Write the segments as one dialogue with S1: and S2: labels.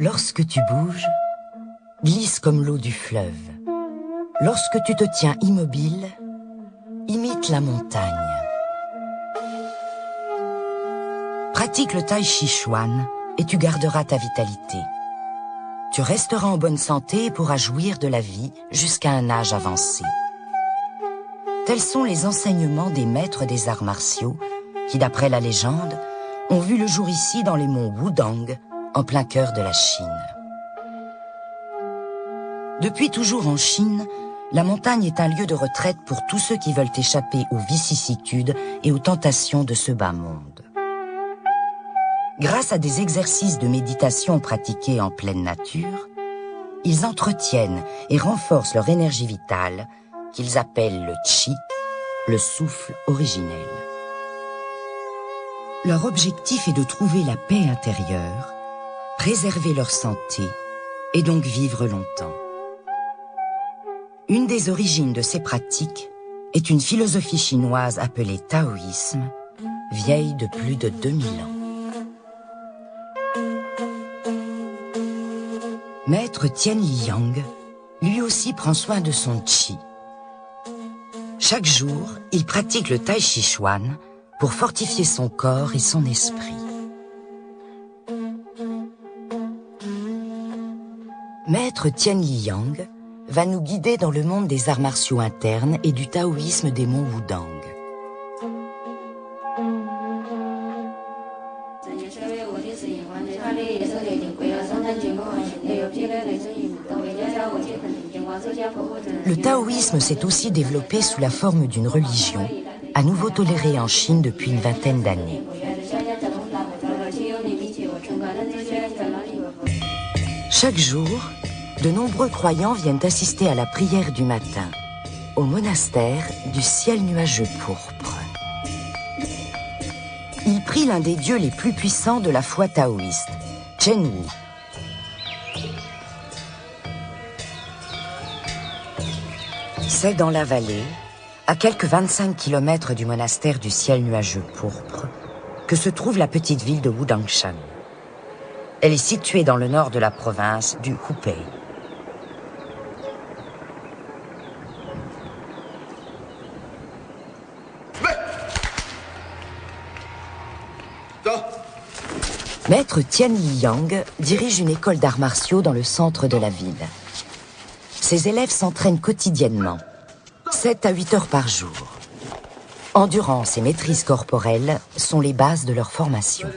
S1: Lorsque tu bouges, glisse comme l'eau du fleuve. Lorsque tu te tiens immobile, imite la montagne. Pratique le Tai Chi Chuan et tu garderas ta vitalité. Tu resteras en bonne santé et pourras jouir de la vie jusqu'à un âge avancé. Tels sont les enseignements des maîtres des arts martiaux qui, d'après la légende, ont vu le jour ici dans les monts Wudang, en plein cœur de la Chine. Depuis toujours en Chine, la montagne est un lieu de retraite pour tous ceux qui veulent échapper aux vicissitudes et aux tentations de ce bas monde. Grâce à des exercices de méditation pratiqués en pleine nature, ils entretiennent et renforcent leur énergie vitale, qu'ils appellent le Qi, le souffle originel. Leur objectif est de trouver la paix intérieure, préserver leur santé et donc vivre longtemps. Une des origines de ces pratiques est une philosophie chinoise appelée taoïsme, vieille de plus de 2000 ans. Maître Tien Liyang, lui aussi prend soin de son Qi. Chaque jour, il pratique le Tai Chi Chuan pour fortifier son corps et son esprit. Maître Tien Liyang va nous guider dans le monde des arts martiaux internes et du taoïsme des monts Wudang. Le taoïsme s'est aussi développé sous la forme d'une religion, à nouveau tolérée en Chine depuis une vingtaine d'années. Chaque jour, de nombreux croyants viennent assister à la prière du matin, au monastère du ciel nuageux pourpre. Ils prient l'un des dieux les plus puissants de la foi taoïste, Cheng-Wu. C'est dans la vallée, à quelques 25 km du monastère du ciel nuageux pourpre, que se trouve la petite ville de Wudangshan. Elle est située dans le nord de la province du Hubei. Maître Tien Liyang dirige une école d'arts martiaux dans le centre de la ville. Ses élèves s'entraînent quotidiennement, 7 à 8 heures par jour. Endurance et maîtrise corporelle sont les bases de leur formation.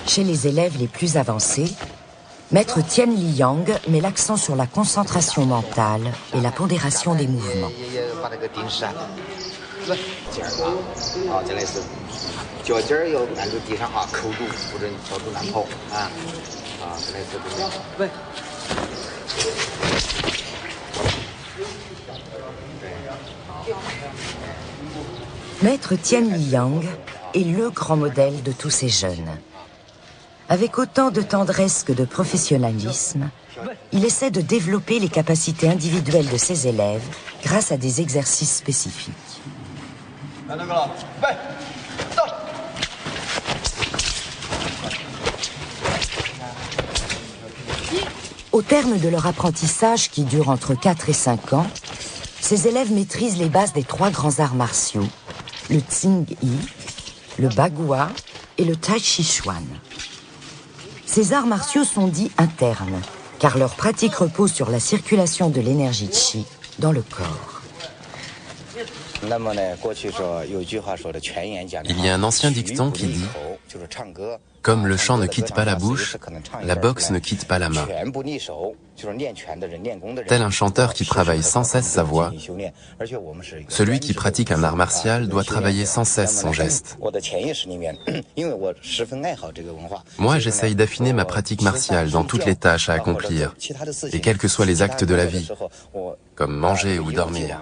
S1: Chez les élèves les plus avancés, Maître Tien Liyang met l'accent sur la concentration mentale et la pondération des mouvements. Maître Tien Liyang est le grand modèle de tous ces jeunes. Avec autant de tendresse que de professionnalisme, il essaie de développer les capacités individuelles de ses élèves grâce à des exercices spécifiques. Au terme de leur apprentissage qui dure entre 4 et 5 ans, ses élèves maîtrisent les bases des 3 grands arts martiaux, le Tsing-Yi, le Bagua et le Tai Chi Chuan. Ces arts martiaux sont dits internes, car leur pratique repose sur la circulation de l'énergie Qi dans le corps.
S2: Il y a un ancien dicton qui dit « Comme le chant ne quitte pas la bouche, la boxe ne quitte pas la main ». Tel un chanteur qui travaille sans cesse sa voix, celui qui pratique un art martial doit travailler sans cesse son geste. Moi, j'essaye d'affiner ma pratique martiale dans toutes les tâches à accomplir, et quels que soient les actes de la vie, comme manger ou dormir.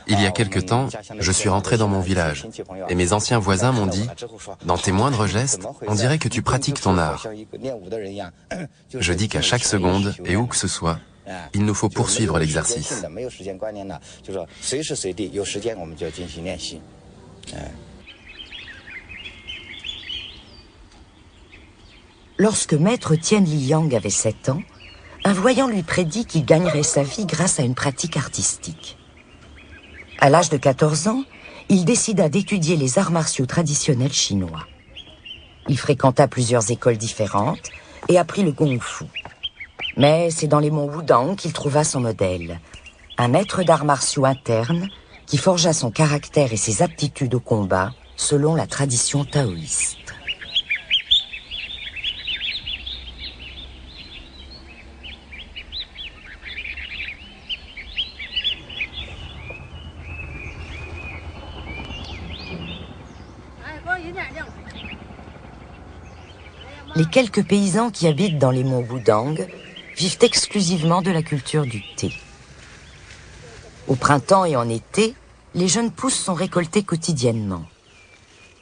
S2: Il y a quelque temps, je suis rentré dans mon village et mes anciens voisins m'ont dit « Dans tes moindres gestes, on dirait que tu pratiques ton art ». Je dis qu'à chaque seconde et où que ce soit, il nous faut poursuivre l'exercice.
S1: Lorsque maître Tien Li-yang avait 7 ans, un voyant lui prédit qu'il gagnerait sa vie grâce à une pratique artistique. À l'âge de 14 ans, il décida d'étudier les arts martiaux traditionnels chinois. Il fréquenta plusieurs écoles différentes et apprit le kung-fu. Mais c'est dans les monts Wudang qu'il trouva son modèle, un maître d'arts martiaux interne qui forgea son caractère et ses aptitudes au combat selon la tradition taoïste. Les quelques paysans qui habitent dans les monts Wudang vivent exclusivement de la culture du thé. Au printemps et en été, les jeunes pousses sont récoltées quotidiennement.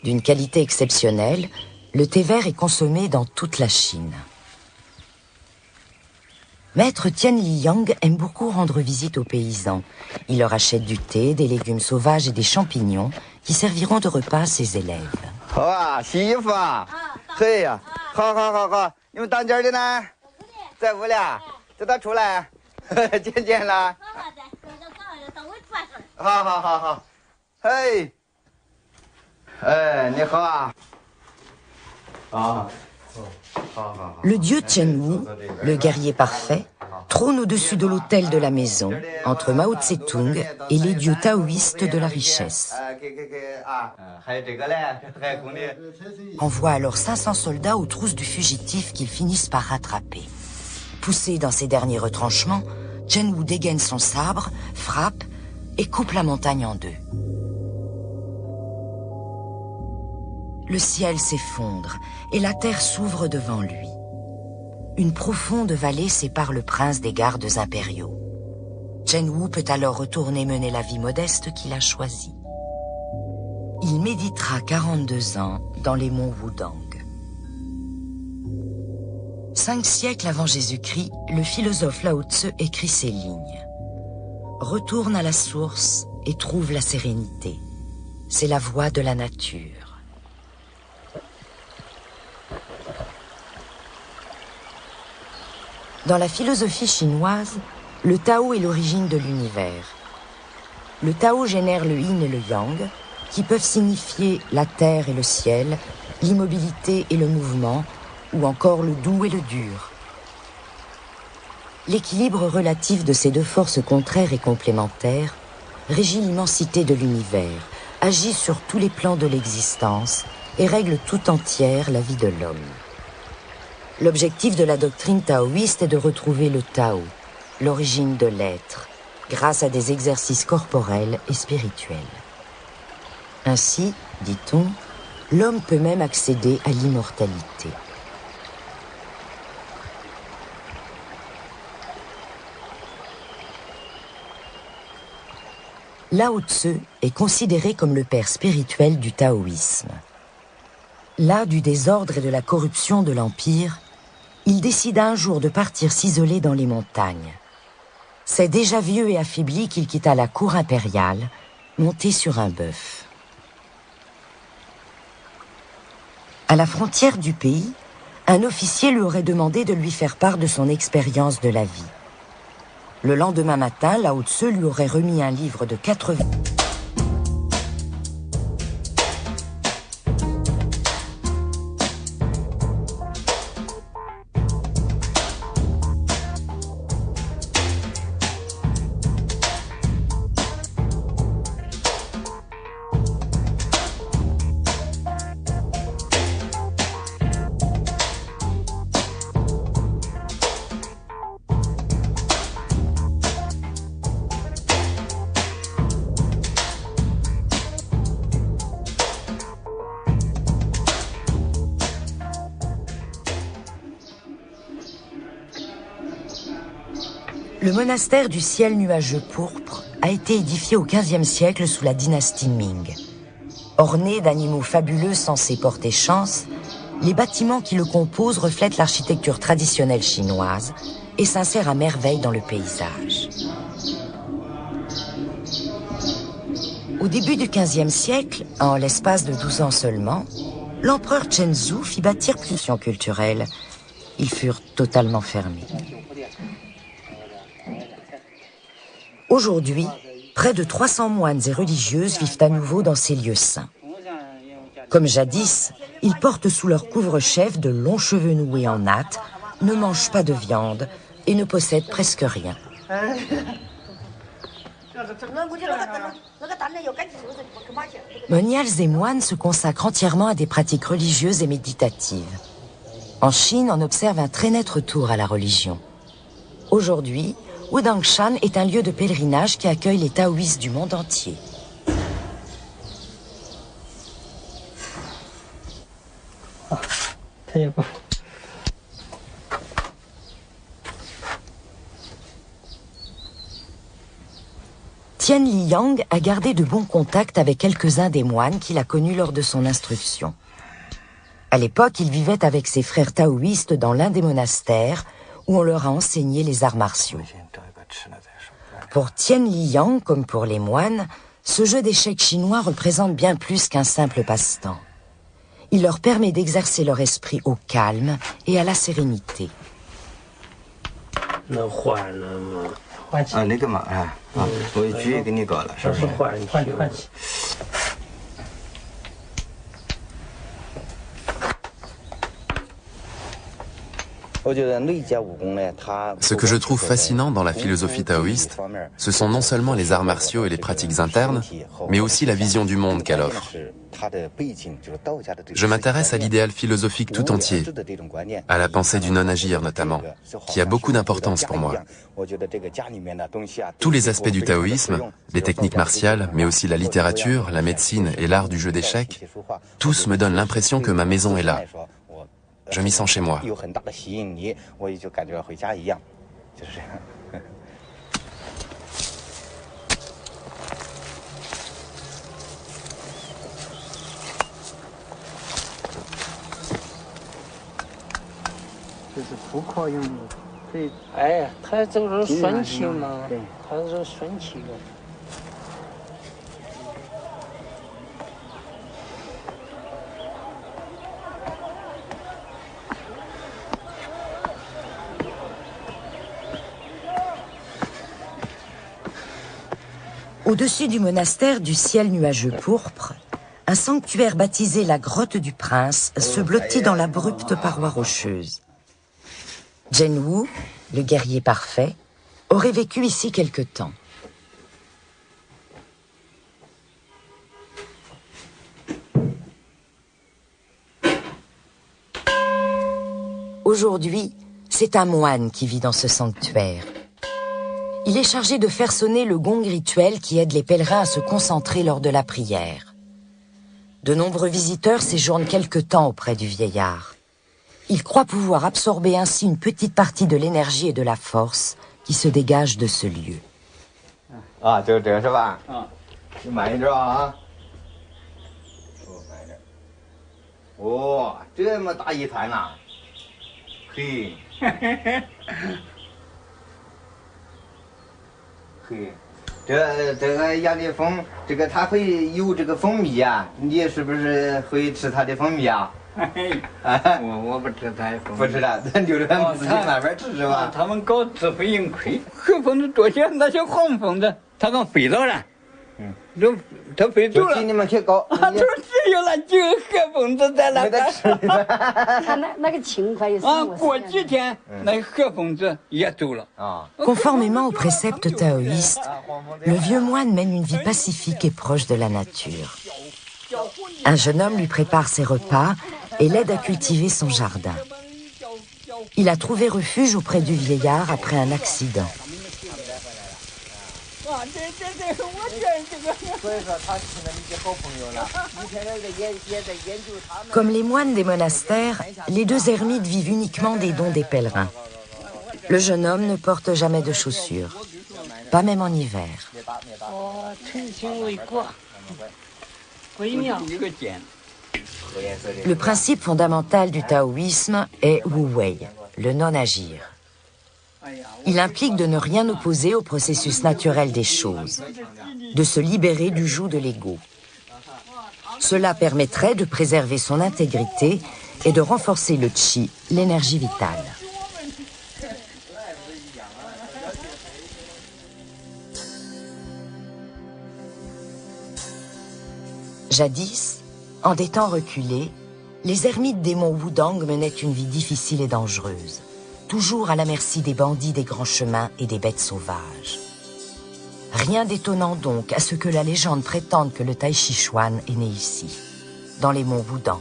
S1: D'une qualité exceptionnelle, le thé vert est consommé dans toute la Chine. Maître Tien Li-yang aime beaucoup rendre visite aux paysans. Il leur achète du thé, des légumes sauvages et des champignons qui serviront de repas à ses élèves. Le dieu Chen Wu, le guerrier parfait, trône au-dessus de l'autel de la maison, entre Mao Tse-tung et les dieux taoïstes de la richesse. Envoie alors 500 soldats aux trousses du fugitif qu'ils finissent par rattraper. Poussé dans ses derniers retranchements, Chen Wu dégaine son sabre, frappe et coupe la montagne en deux. Le ciel s'effondre et la terre s'ouvre devant lui. Une profonde vallée sépare le prince des gardes impériaux. Chen Wu peut alors retourner mener la vie modeste qu'il a choisie. Il méditera 42 ans dans les monts Wudang. 5 siècles avant Jésus-Christ, le philosophe Lao Tse écrit ces lignes. « Retourne à la source et trouve la sérénité. C'est la voie de la nature. » Dans la philosophie chinoise, le Tao est l'origine de l'univers. Le Tao génère le yin et le yang, qui peuvent signifier la terre et le ciel, l'immobilité et le mouvement, ou encore le doux et le dur. L'équilibre relatif de ces deux forces contraires et complémentaires régit l'immensité de l'univers, agit sur tous les plans de l'existence et règle tout entière la vie de l'homme. L'objectif de la doctrine taoïste est de retrouver le Tao, l'origine de l'être, grâce à des exercices corporels et spirituels. Ainsi, dit-on, l'homme peut même accéder à l'immortalité. Lao Tse est considéré comme le père spirituel du taoïsme. Las du désordre et de la corruption de l'Empire, il décida un jour de partir s'isoler dans les montagnes. C'est déjà vieux et affaibli qu'il quitta la cour impériale, monté sur un bœuf. À la frontière du pays, un officier lui aurait demandé de lui faire part de son expérience de la vie. Le lendemain matin, Lao Tse lui aurait remis un livre de 80... Le monastère du ciel nuageux pourpre a été édifié au XVe siècle sous la dynastie Ming. Orné d'animaux fabuleux censés porter chance, les bâtiments qui le composent reflètent l'architecture traditionnelle chinoise et s'insèrent à merveille dans le paysage. Au début du XVe siècle, en l'espace de 12 ans seulement, l'empereur Chenzhou fit bâtir plusieurs culturelles. Ils furent totalement fermés. Aujourd'hui, près de 300 moines et religieuses vivent à nouveau dans ces lieux saints. Comme jadis, ils portent sous leur couvre-chef de longs cheveux noués en natte, ne mangent pas de viande et ne possèdent presque rien. Moniales et moines se consacrent entièrement à des pratiques religieuses et méditatives. En Chine, on observe un très net retour à la religion. Aujourd'hui, Wudangshan est un lieu de pèlerinage qui accueille les taoïstes du monde entier. Tian Liyang a gardé de bons contacts avec quelques-uns des moines qu'il a connus lors de son instruction. À l'époque, il vivait avec ses frères taoïstes dans l'un des monastères où on leur a enseigné les arts martiaux. Pour Tian Liyang, comme pour les moines, ce jeu d'échecs chinois représente bien plus qu'un simple passe-temps. Il leur permet d'exercer leur esprit au calme et à la sérénité.
S2: Ce que je trouve fascinant dans la philosophie taoïste, ce sont non seulement les arts martiaux et les pratiques internes, mais aussi la vision du monde qu'elle offre. Je m'intéresse à l'idéal philosophique tout entier, à la pensée du non-agir notamment, qui a beaucoup d'importance pour moi. Tous les aspects du taoïsme, les techniques martiales, mais aussi la littérature, la médecine et l'art du jeu d'échecs, tous me donnent l'impression que ma maison est là. Je m'y sens chez moi.
S1: Au-dessus du monastère du ciel nuageux pourpre, un sanctuaire baptisé la Grotte du Prince se blottit dans l'abrupte paroi rocheuse. Zhen Wu, le guerrier parfait, aurait vécu ici quelque temps. Aujourd'hui, c'est un moine qui vit dans ce sanctuaire. Il est chargé de faire sonner le gong rituel qui aide les pèlerins à se concentrer lors de la prière. De nombreux visiteurs séjournent quelque temps auprès du vieillard. Ils croient pouvoir absorber ainsi une petite partie de l'énergie et de la force qui se dégagent de ce lieu. Conformément aux préceptes taoïstes, le vieux moine mène une vie pacifique et proche de la nature. Un jeune homme lui prépare ses repas et l'aide à cultiver son jardin. Il a trouvé refuge auprès du vieillard après un accident. Comme les moines des monastères, les deux ermites vivent uniquement des dons des pèlerins. Le jeune homme ne porte jamais de chaussures, pas même en hiver. Le principe fondamental du taoïsme est Wu Wei, le non-agir. Il implique de ne rien opposer au processus naturel des choses, de se libérer du joug de l'ego. Cela permettrait de préserver son intégrité et de renforcer le qi, l'énergie vitale. Jadis, en des temps reculés, les ermites des monts Wudang menaient une vie difficile et dangereuse, toujours à la merci des bandits des grands chemins et des bêtes sauvages. Rien d'étonnant donc à ce que la légende prétende que le Tai Chi Chuan est né ici, dans les monts Wudang.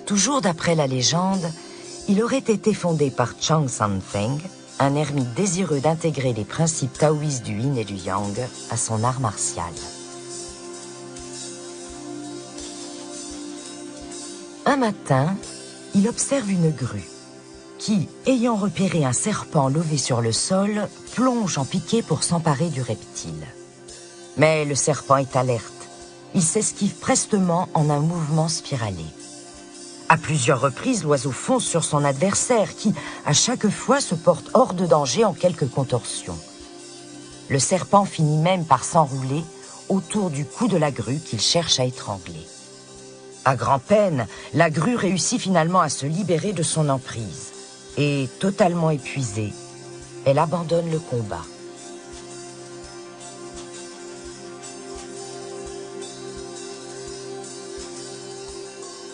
S1: Toujours d'après la légende, il aurait été fondé par Chang Sanfeng, un ermite désireux d'intégrer les principes taoïstes du yin et du yang à son art martial. Un matin, il observe une grue qui, ayant repéré un serpent lové sur le sol, plonge en piqué pour s'emparer du reptile. Mais le serpent est alerte. Il s'esquive prestement en un mouvement spiralé. À plusieurs reprises, l'oiseau fonce sur son adversaire qui, à chaque fois, se porte hors de danger en quelques contorsions. Le serpent finit même par s'enrouler autour du cou de la grue qu'il cherche à étrangler. À grand-peine, la grue réussit finalement à se libérer de son emprise. Et, totalement épuisée, elle abandonne le combat.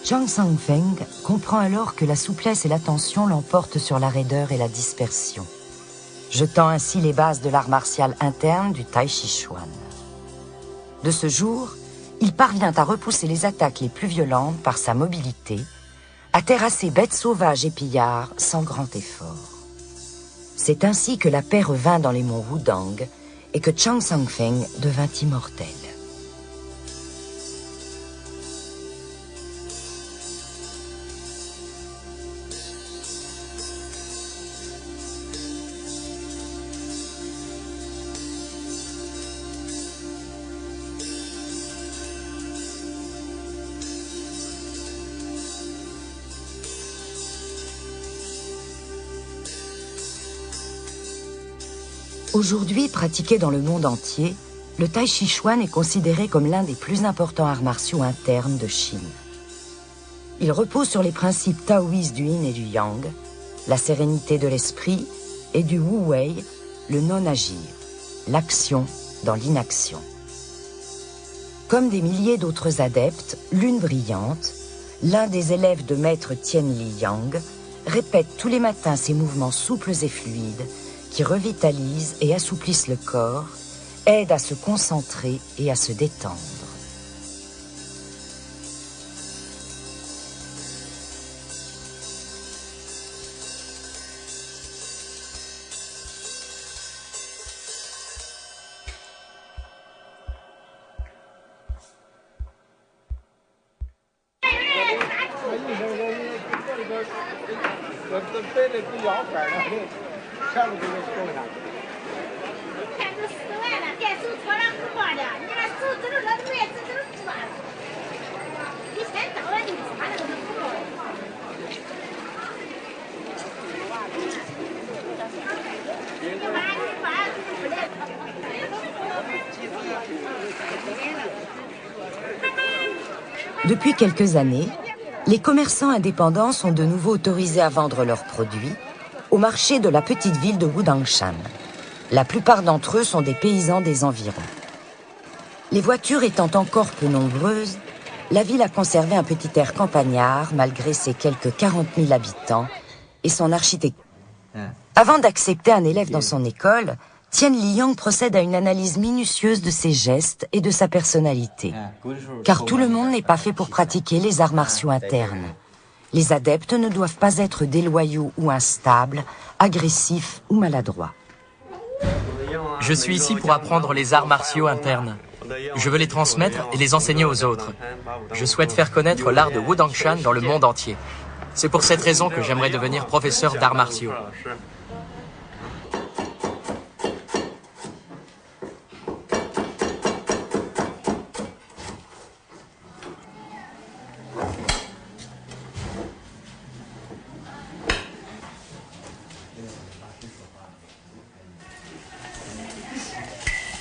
S1: Chang Sanfeng comprend alors que la souplesse et l'attention l'emportent sur la raideur et la dispersion, jetant ainsi les bases de l'art martial interne du Tai Chi Chuan. De ce jour, il parvient à repousser les attaques les plus violentes par sa mobilité, à terrasser bêtes sauvages et pillards sans grand effort. C'est ainsi que la paix revint dans les monts Wudang et que Chang Sanfeng devint immortel. Aujourd'hui pratiqué dans le monde entier, le Tai Chi Chuan est considéré comme l'un des plus importants arts martiaux internes de Chine. Il repose sur les principes taoïstes du yin et du yang, la sérénité de l'esprit, et du Wu Wei, le non-agir, l'action dans l'inaction. Comme des milliers d'autres adeptes, Lune Brillante, l'un des élèves de maître Tien Li Yang, répète tous les matins ses mouvements souples et fluides qui revitalisent et assouplissent le corps, aident à se concentrer et à se détendre. Depuis quelques années, les commerçants indépendants sont de nouveau autorisés à vendre leurs produits au marché de la petite ville de Wudangshan. La plupart d'entre eux sont des paysans des environs. Les voitures étant encore peu nombreuses, la ville a conservé un petit air campagnard malgré ses quelques 40 000 habitants et son architecture. Avant d'accepter un élève dans son école, Tien Li Yang procède à une analyse minutieuse de ses gestes et de sa personnalité. Car tout le monde n'est pas fait pour pratiquer les arts martiaux internes. Les adeptes ne doivent pas être déloyaux ou instables, agressifs ou maladroits.
S3: Je suis ici pour apprendre les arts martiaux internes. Je veux les transmettre et les enseigner aux autres. Je souhaite faire connaître l'art de Wudangshan dans le monde entier. C'est pour cette raison que j'aimerais devenir professeur d'arts martiaux.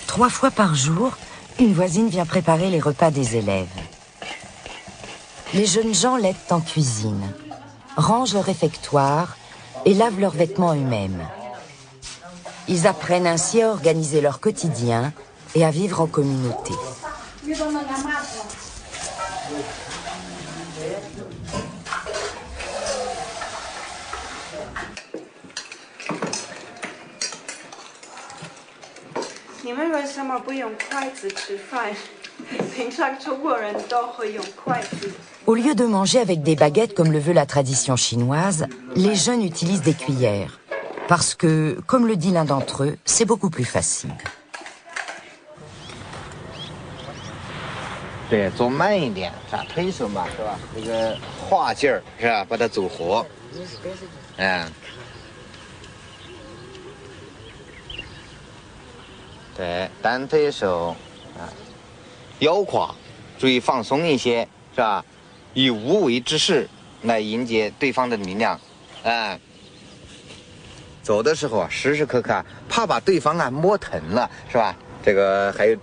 S1: Trois fois par jour, une voisine vient préparer les repas des élèves. Les jeunes gens l'aident en cuisine, rangent le réfectoire et lavent leurs vêtements eux-mêmes. Ils apprennent ainsi à organiser leur quotidien et à vivre en communauté.
S4: 你们为什么不用筷子吃饭？平常中国人都会用筷子。
S1: Au lieu de manger avec des baguettes comme le veut la tradition chinoise, les jeunes utilisent des cuillères. Parce que, comme le dit l'un d'entre eux, c'est beaucoup plus facile.
S5: 对，走慢一点，推手嘛，是吧？这个画劲儿是吧？把它走活，对，单推手腰胯，注意放松一些，是吧？以无为之势来迎接对方的力量，走的时候时时刻刻怕把对方摸疼了，是吧？ 这个还有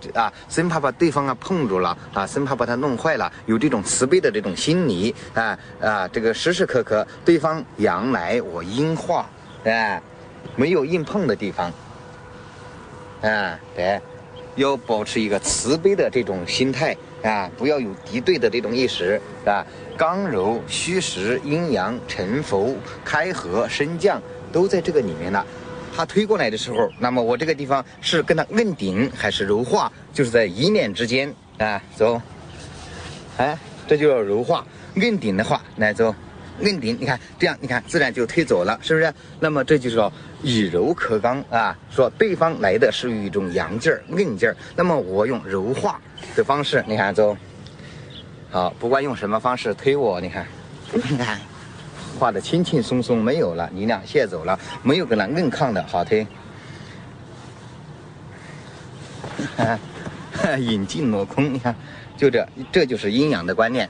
S5: 生怕把对方碰住了生怕把他弄坏了，有这种慈悲的这种心理这个时时刻刻对方阳来我阴化没有硬碰的地方对，要保持一个慈悲的这种心态不要有敌对的这种意识刚柔虚实阴阳沉浮开合升降都在这个里面了。 他推过来的时候，那么我这个地方是跟他摁顶还是柔化？就是在一念之间走，这就叫柔化。摁顶的话，来走，摁顶，你看这样，你看自然就推走了，是不是？那么这就是说以柔克刚说对方来的是一种阳劲儿、硬劲儿，那么我用柔化的方式，你看走，好，不管用什么方式推我，你看，你看。 画的轻轻松松，没有了力量泄走了，没有跟他硬抗的好推，引进挪空，你看，就这就是阴阳的观念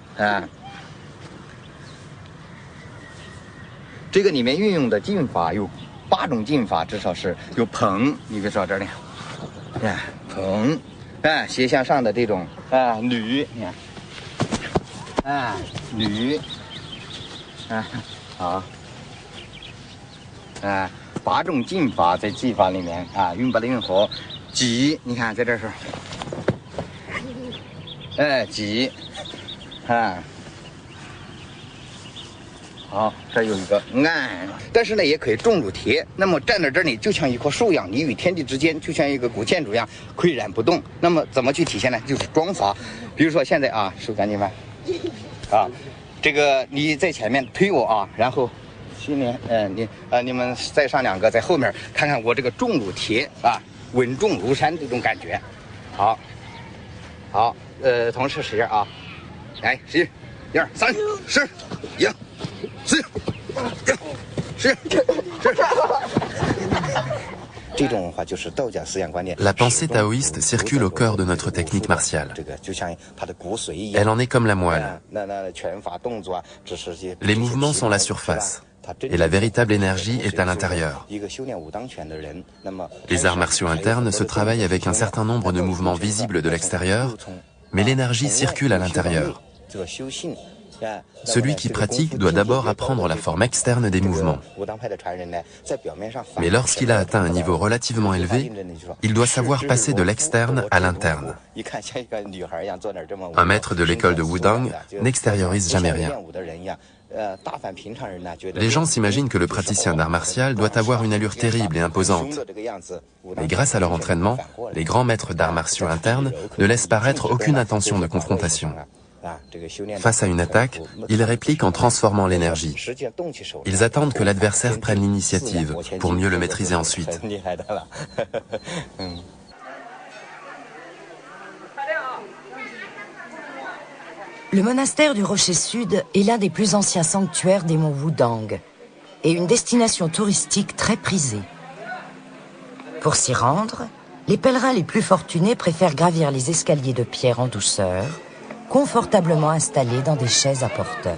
S5: 这个里面运用的劲法有8种劲法，至少是有捧，你别说这里，捧，斜向上的这种捋，你看，捋。 好，8种劲法在技法里面把它运活，挤，你看在这是，挤，好，这有一个按，但是呢也可以重乳贴，那么站在这里就像一棵树一样，你与天地之间就像一个古建筑一样岿然不动。那么怎么去体现呢？就是装法，比如说现在手赶紧吧，这个你在前面推我然后心里你们再上2个在后面看看我这个重如铁稳重如山这种感觉，好，同时使劲来10、1、3、10、1、4、10、
S2: La pensée taoïste circule au cœur de notre technique martiale. Elle en est comme la moelle. Les mouvements sont la surface, et la véritable énergie est à l'intérieur. Les arts martiaux internes se travaillent avec un certain nombre de mouvements visibles de l'extérieur, mais l'énergie circule à l'intérieur. Celui qui pratique doit d'abord apprendre la forme externe des mouvements. Mais lorsqu'il a atteint un niveau relativement élevé, il doit savoir passer de l'externe à l'interne. Un maître de l'école de Wudang n'extériorise jamais rien. Les gens s'imaginent que le praticien d'art martial doit avoir une allure terrible et imposante. Mais grâce à leur entraînement, les grands maîtres d'arts martiaux internes ne laissent paraître aucune intention de confrontation. Face à une attaque, ils répliquent en transformant l'énergie. Ils attendent que l'adversaire prenne l'initiative pour mieux le maîtriser ensuite.
S1: Le monastère du Rocher Sud est l'un des plus anciens sanctuaires des monts Wudang et une destination touristique très prisée. Pour s'y rendre, les pèlerins les plus fortunés préfèrent gravir les escaliers de pierre en douceur, confortablement installés dans des chaises à porteurs.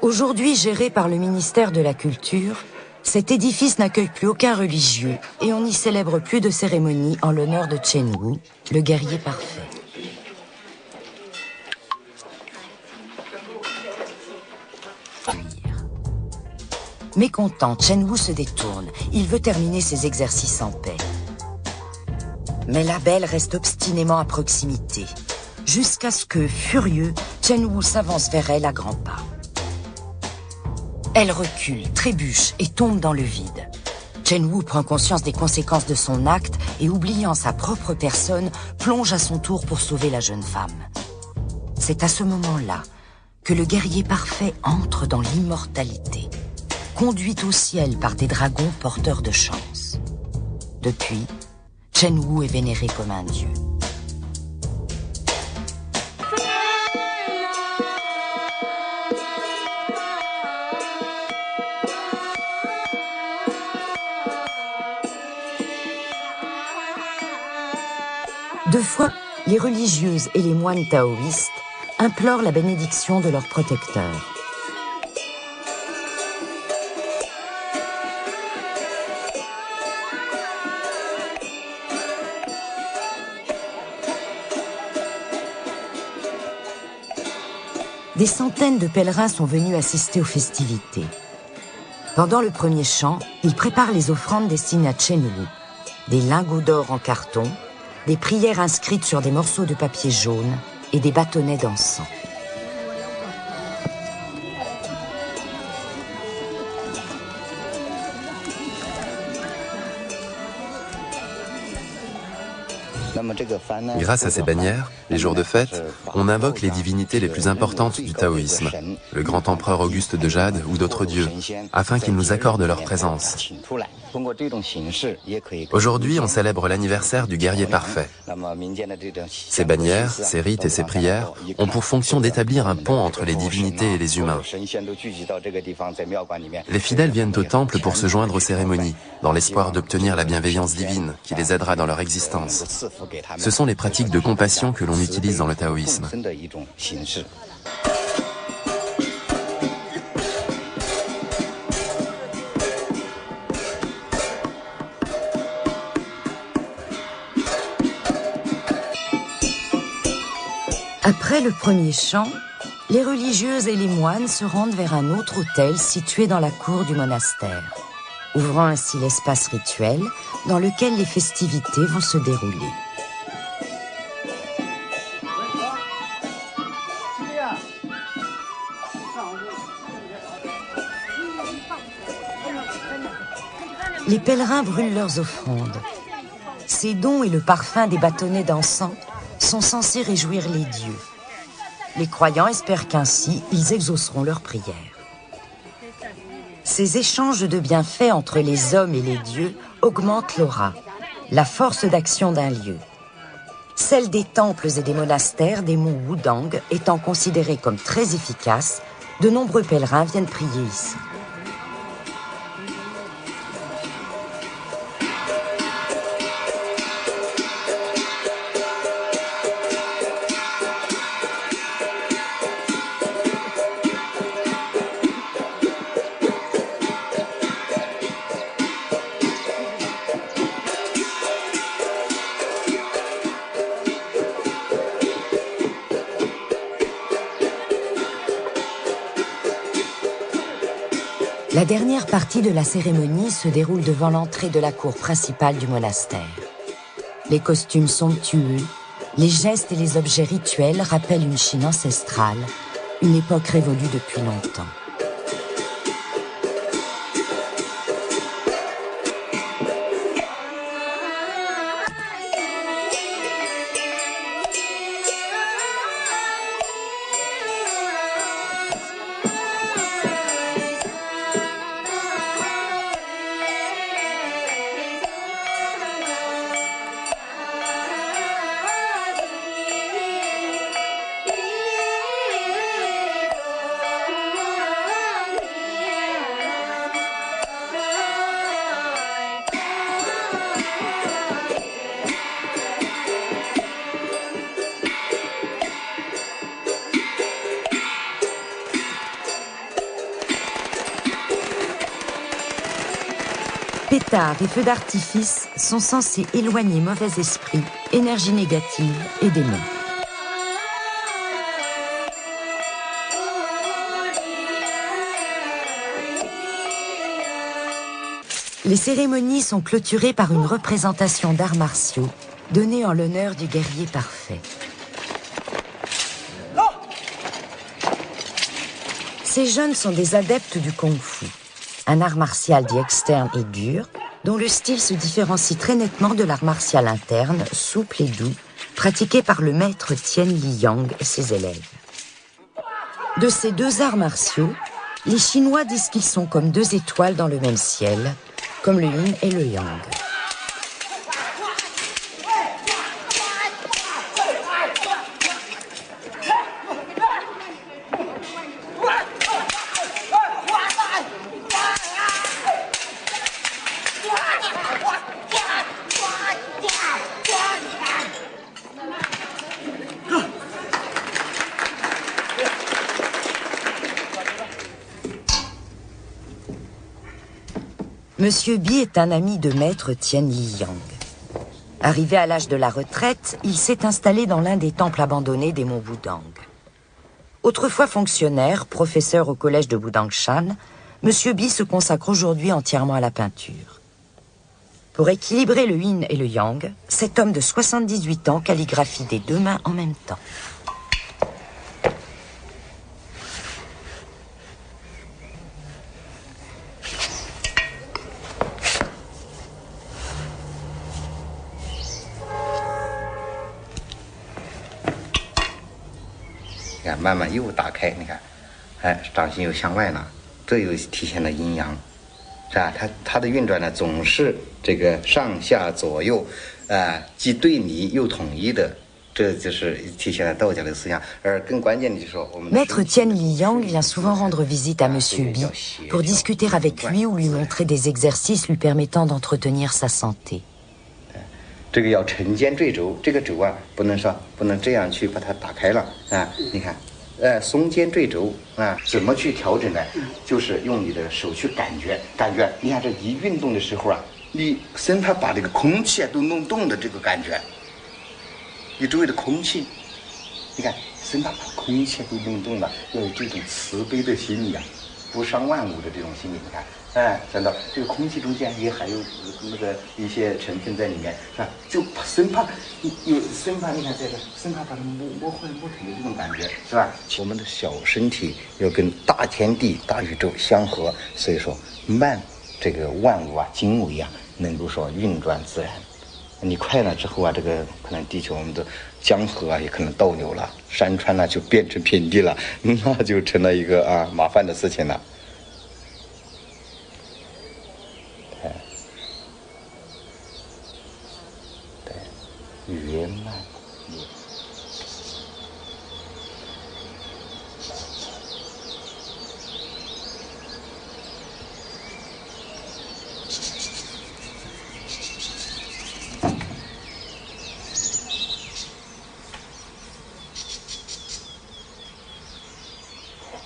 S1: Aujourd'hui géré par le ministère de la Culture, cet édifice n'accueille plus aucun religieux et on n'y célèbre plus de cérémonies en l'honneur de Chen Wu, le guerrier parfait. Mécontent, Chen Wu se détourne. Il veut terminer ses exercices en paix. Mais la belle reste obstinément à proximité, jusqu'à ce que, furieux, Chen Wu s'avance vers elle à grands pas. Elle recule, trébuche et tombe dans le vide. Chen Wu prend conscience des conséquences de son acte et, oubliant sa propre personne, plonge à son tour pour sauver la jeune femme. C'est à ce moment-là que le guerrier parfait entre dans l'immortalité, conduit au ciel par des dragons porteurs de chance. Depuis, Chen Wu est vénéré comme un dieu. Deux fois, les religieuses et les moines taoïstes implorent la bénédiction de leur protecteur. Des centaines de pèlerins sont venus assister aux festivités. Pendant le premier chant, ils préparent les offrandes destinées à Chen Wu. Des lingots d'or en carton, des prières inscrites sur des morceaux de papier jaune et des bâtonnets d'encens.
S2: Grâce à ces bannières, les jours de fête, on invoque les divinités les plus importantes du taoïsme, le grand empereur Auguste de Jade ou d'autres dieux, afin qu'ils nous accordent leur présence. Aujourd'hui, on célèbre l'anniversaire du guerrier parfait. Ces bannières, ces rites et ces prières ont pour fonction d'établir un pont entre les divinités et les humains. Les fidèles viennent au temple pour se joindre aux cérémonies, dans l'espoir d'obtenir la bienveillance divine qui les aidera dans leur existence. Ce sont les pratiques de compassion que l'on utilise dans le taoïsme.
S1: Après le premier chant, les religieuses et les moines se rendent vers un autre autel situé dans la cour du monastère, ouvrant ainsi l'espace rituel dans lequel les festivités vont se dérouler. Les pèlerins brûlent leurs offrandes. Ces dons et le parfum des bâtonnets d'encens sont censés réjouir les dieux. Les croyants espèrent qu'ainsi, ils exauceront leurs prières. Ces échanges de bienfaits entre les hommes et les dieux augmentent l'aura, la force d'action d'un lieu. Celle des temples et des monastères des monts Wudang étant considérée comme très efficace, de nombreux pèlerins viennent prier ici. La dernière partie de la cérémonie se déroule devant l'entrée de la cour principale du monastère. Les costumes somptueux, les gestes et les objets rituels rappellent une Chine ancestrale, une époque révolue depuis longtemps. Pétards et feux d'artifice sont censés éloigner mauvais esprits, énergie négative et démons. Les cérémonies sont clôturées par une représentation d'arts martiaux donnée en l'honneur du guerrier parfait. Ces jeunes sont des adeptes du kung-fu, un art martial dit externe et dur, dont le style se différencie très nettement de l'art martial interne, souple et doux, pratiqué par le maître Tien Li-yang et ses élèves. De ces deux arts martiaux, les Chinois disent qu'ils sont comme deux étoiles dans le même ciel, comme le yin et le yang. Monsieur Bi est un ami de maître Tien Li-yang. Arrivé à l'âge de la retraite, il s'est installé dans l'un des temples abandonnés des monts Wudang. Autrefois fonctionnaire, professeur au collège de Wudangshan, Monsieur Bi se consacre aujourd'hui entièrement à la peinture. Pour équilibrer le yin et le yang, cet homme de 78 ans calligraphie des deux mains en même temps.
S5: 看，慢慢又打开，你看，哎，掌心又向外了，这又体现了阴阳，是吧？它的运转呢，总是这个上下左右，既对立又统一的，这就是体现了道家的思想。而更关键的就是说，我们
S1: Maître Tien Li-yang vient souvent rendre visite à Monsieur Bi pour discuter avec lui ou lui montrer des exercices lui permettant d'entretenir sa santé.
S5: 这个要沉肩坠肘，这个肘啊，不能这样去把它打开了啊！你看，松肩坠肘啊，怎么去调整呢？就是用你的手去感觉，你看这一运动的时候啊，你生怕把这个空气啊都弄动的这个感觉，你周围的空气，你看生怕把空气都弄动了，要有这种慈悲的心理啊，不伤万物的这种心理，你看。 想到这个空气中间也含有那个一些成分在里面，是吧？就生怕你看这个，生怕把它摸坏摸疼的这种感觉，是吧？我们的小身体要跟大天地、大宇宙相合，所以说慢这个万物啊、经纬啊，能够说运转自然。你快了之后啊，这个可能地球我们的江河啊也可能倒流了，山川呢就变成平地了，那就成了一个麻烦的事情了。 圆满。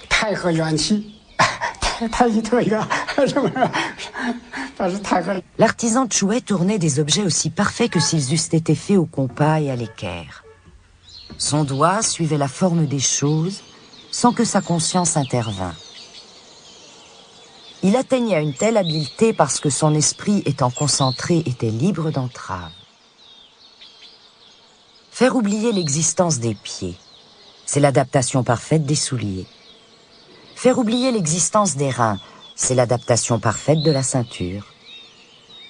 S6: 太和元气，太一特一个，是不是？
S1: L'artisan Chouet tournait des objets aussi parfaits que s'ils eussent été faits au compas et à l'équerre. Son doigt suivait la forme des choses sans que sa conscience intervînt. Il atteignait à une telle habileté parce que son esprit, étant concentré, était libre d'entrave. Faire oublier l'existence des pieds, c'est l'adaptation parfaite des souliers. Faire oublier l'existence des reins, c'est l'adaptation parfaite de la ceinture.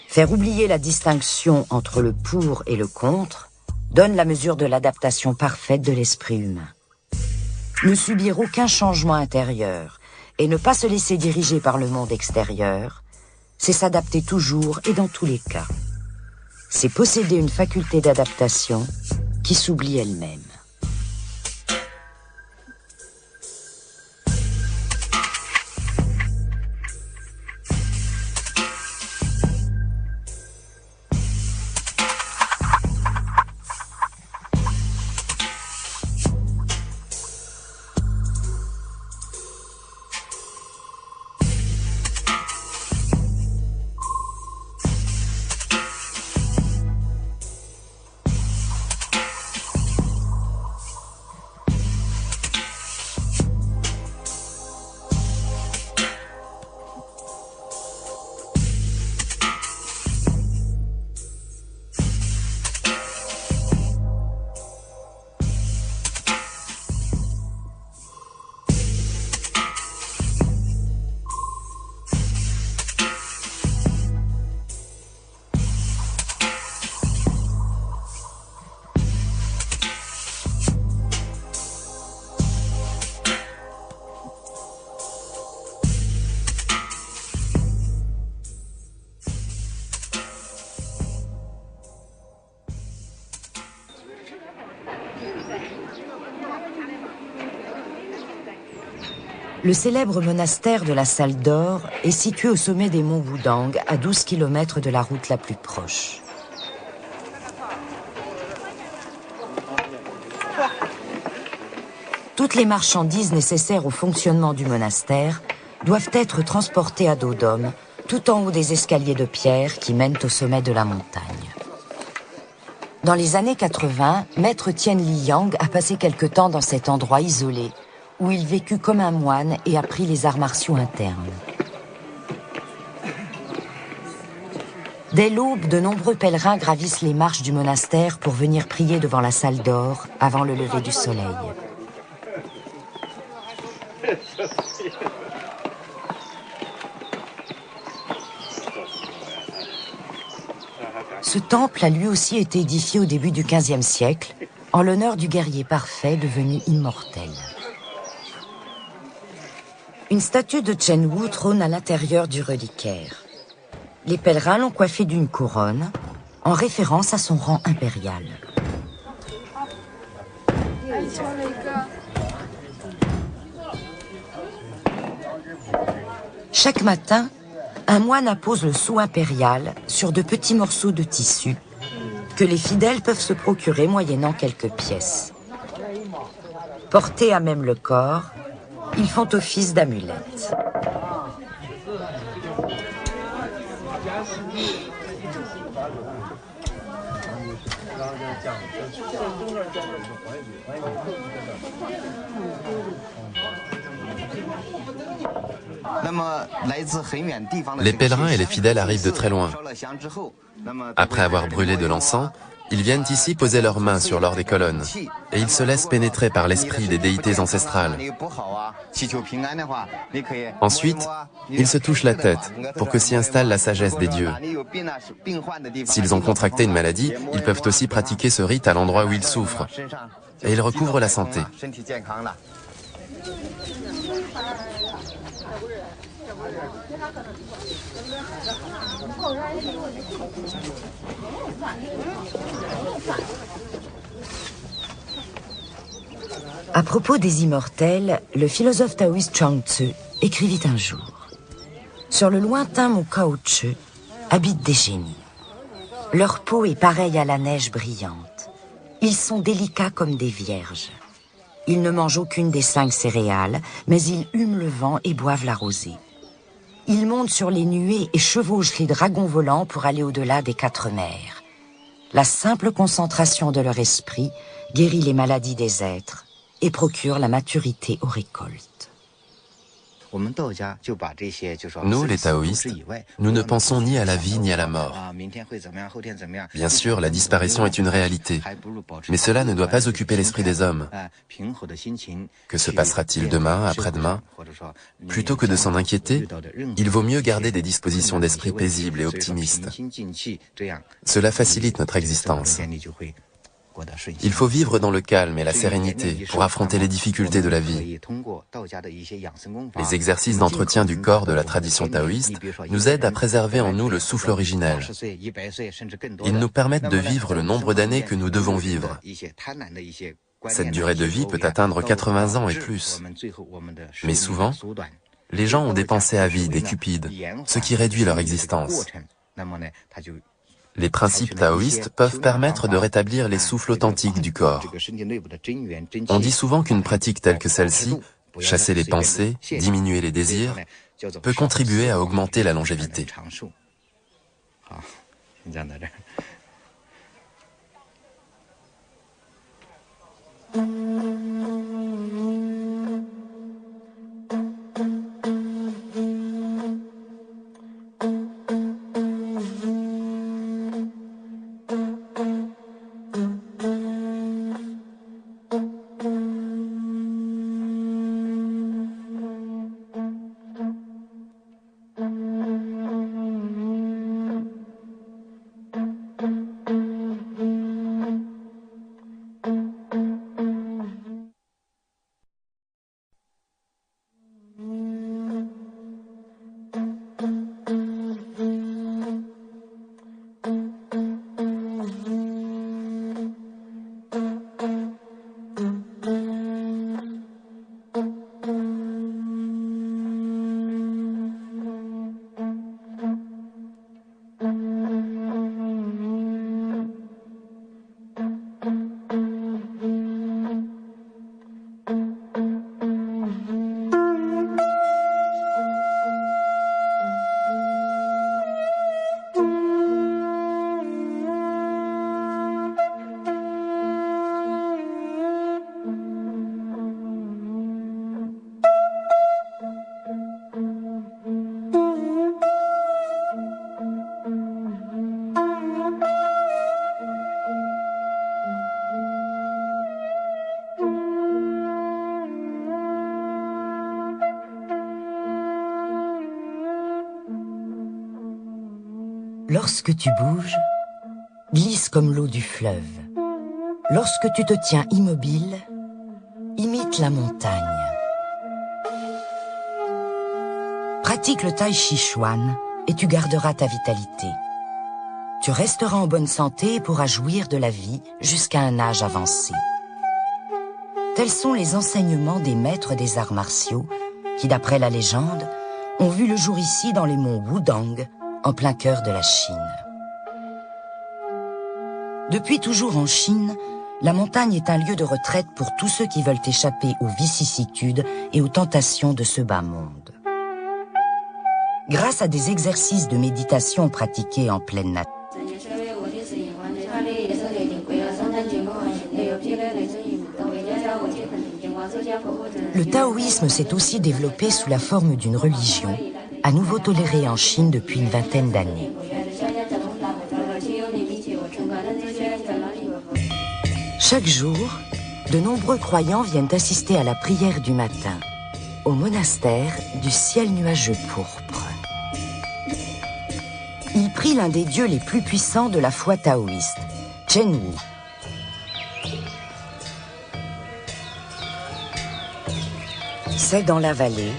S1: Faire oublier la distinction entre le pour et le contre donne la mesure de l'adaptation parfaite de l'esprit humain. Ne subir aucun changement intérieur et ne pas se laisser diriger par le monde extérieur, c'est s'adapter toujours et dans tous les cas. C'est posséder une faculté d'adaptation qui s'oublie elle-même. Le célèbre monastère de la Salle d'Or est situé au sommet des monts Wudang, à 12 km de la route la plus proche. Toutes les marchandises nécessaires au fonctionnement du monastère doivent être transportées à dos d'homme, tout en haut des escaliers de pierre qui mènent au sommet de la montagne. Dans les années 80, Maître Tien Li Yang a passé quelque temps dans cet endroit isolé, où il vécut comme un moine et apprit les arts martiaux internes. Dès l'aube, de nombreux pèlerins gravissent les marches du monastère pour venir prier devant la Salle d'Or avant le lever du soleil. Ce temple a lui aussi été édifié au début du XVe siècle, en l'honneur du guerrier parfait devenu immortel. Une statue de Chen Wu trône à l'intérieur du reliquaire. Les pèlerins l'ont coiffé d'une couronne, en référence à son rang impérial. Chaque matin, un moine appose le sceau impérial sur de petits morceaux de tissu que les fidèles peuvent se procurer moyennant quelques pièces. Portés à même le corps, ils font office d'amulettes.
S2: Les pèlerins et les fidèles arrivent de très loin. Après avoir brûlé de l'encens, ils viennent ici poser leurs mains sur l'or des colonnes et ils se laissent pénétrer par l'esprit des déités ancestrales. Ensuite, ils se touchent la tête pour que s'y installe la sagesse des dieux. S'ils ont contracté une maladie, ils peuvent aussi pratiquer ce rite à l'endroit où ils souffrent et ils recouvrent la santé.
S1: À propos des immortels, le philosophe taoïste Chuang Tzu écrivit un jour: sur le lointain mont Cao-Che habitent des génies. Leur peau est pareille à la neige brillante. Ils sont délicats comme des vierges. Ils ne mangent aucune des 5 céréales, mais ils hument le vent et boivent la rosée. Ils montent sur les nuées et chevauchent les dragons volants pour aller au-delà des 4 mers. La simple concentration de leur esprit guérit les maladies des êtres et procure la maturité aux récoltes.
S2: Nous, les taoïstes, nous ne pensons ni à la vie ni à la mort. Bien sûr, la disparition est une réalité, mais cela ne doit pas occuper l'esprit des hommes. Que se passera-t-il demain, après-demain? Plutôt que de s'en inquiéter, il vaut mieux garder des dispositions d'esprit paisibles et optimistes. Cela facilite notre existence. Il faut vivre dans le calme et la sérénité pour affronter les difficultés de la vie. Les exercices d'entretien du corps de la tradition taoïste nous aident à préserver en nous le souffle originel. Ils nous permettent de vivre le nombre d'années que nous devons vivre. Cette durée de vie peut atteindre 80 ans et plus. Mais souvent, les gens ont des pensées avides et cupides, ce qui réduit leur existence. Les principes taoïstes peuvent permettre de rétablir les souffles authentiques du corps. On dit souvent qu'une pratique telle que celle-ci, chasser les pensées, diminuer les désirs, peut contribuer à augmenter la longévité.
S1: Lorsque tu bouges, glisse comme l'eau du fleuve. Lorsque tu te tiens immobile, imite la montagne. Pratique le tai chi chuan et tu garderas ta vitalité. Tu resteras en bonne santé et pourras jouir de la vie jusqu'à un âge avancé. Tels sont les enseignements des maîtres des arts martiaux qui, d'après la légende, ont vu le jour ici dans les monts Wudang, en plein cœur de la Chine. Depuis toujours en Chine, la montagne est un lieu de retraite pour tous ceux qui veulent échapper aux vicissitudes et aux tentations de ce bas monde. Grâce à des exercices de méditation pratiqués en pleine nature, le taoïsme s'est aussi développé sous la forme d'une religion, à nouveau tolérée en Chine depuis une vingtaine d'années. Chaque jour, de nombreux croyants viennent assister à la prière du matin, au monastère du ciel nuageux pourpre. Ils prient l'un des dieux les plus puissants de la foi taoïste, Chen Wu. C'est dans la vallée,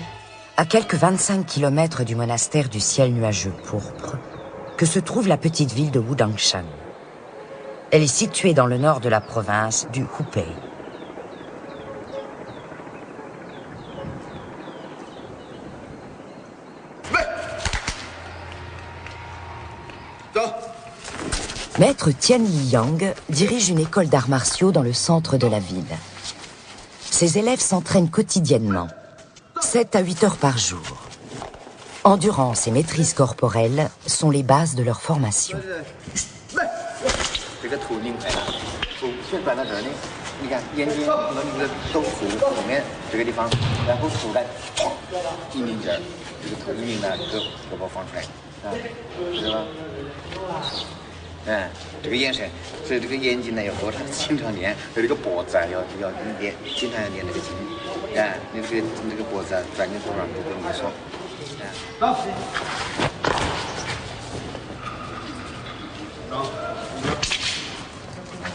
S1: à quelques 25 km du monastère du ciel nuageux pourpre, que se trouve la petite ville de Wudangshan. Elle est située dans le nord de la province du Hubei. Maître Tian Liyang dirige une école d'arts martiaux dans le centre de la ville. Ses élèves s'entraînent quotidiennement, 7 à 8 heures par jour. Endurance et maîtrise corporelle sont les bases de leur formation.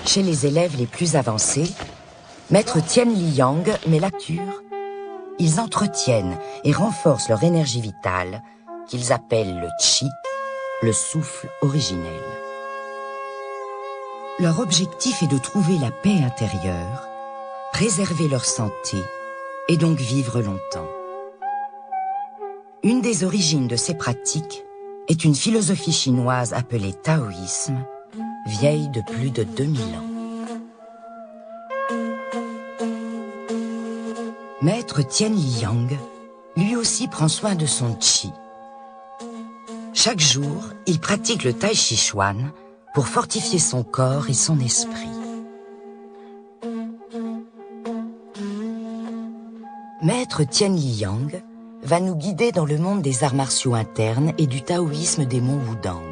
S1: Chez les élèves les plus avancés, Maître Tian Liyang met l'acture. Ils entretiennent et renforcent leur énergie vitale, qu'ils appellent le Qi, le souffle originel. Leur objectif est de trouver la paix intérieure, préserver leur santé et donc vivre longtemps. Une des origines de ces pratiques est une philosophie chinoise appelée taoïsme, vieille de plus de 2000 ans. Maître Tian Liyang, lui aussi prend soin de son Qi. Chaque jour, il pratique le tai chi chuan pour fortifier son corps et son esprit. Maître Tian Liyang va nous guider dans le monde des arts martiaux internes et du taoïsme des monts Wudang.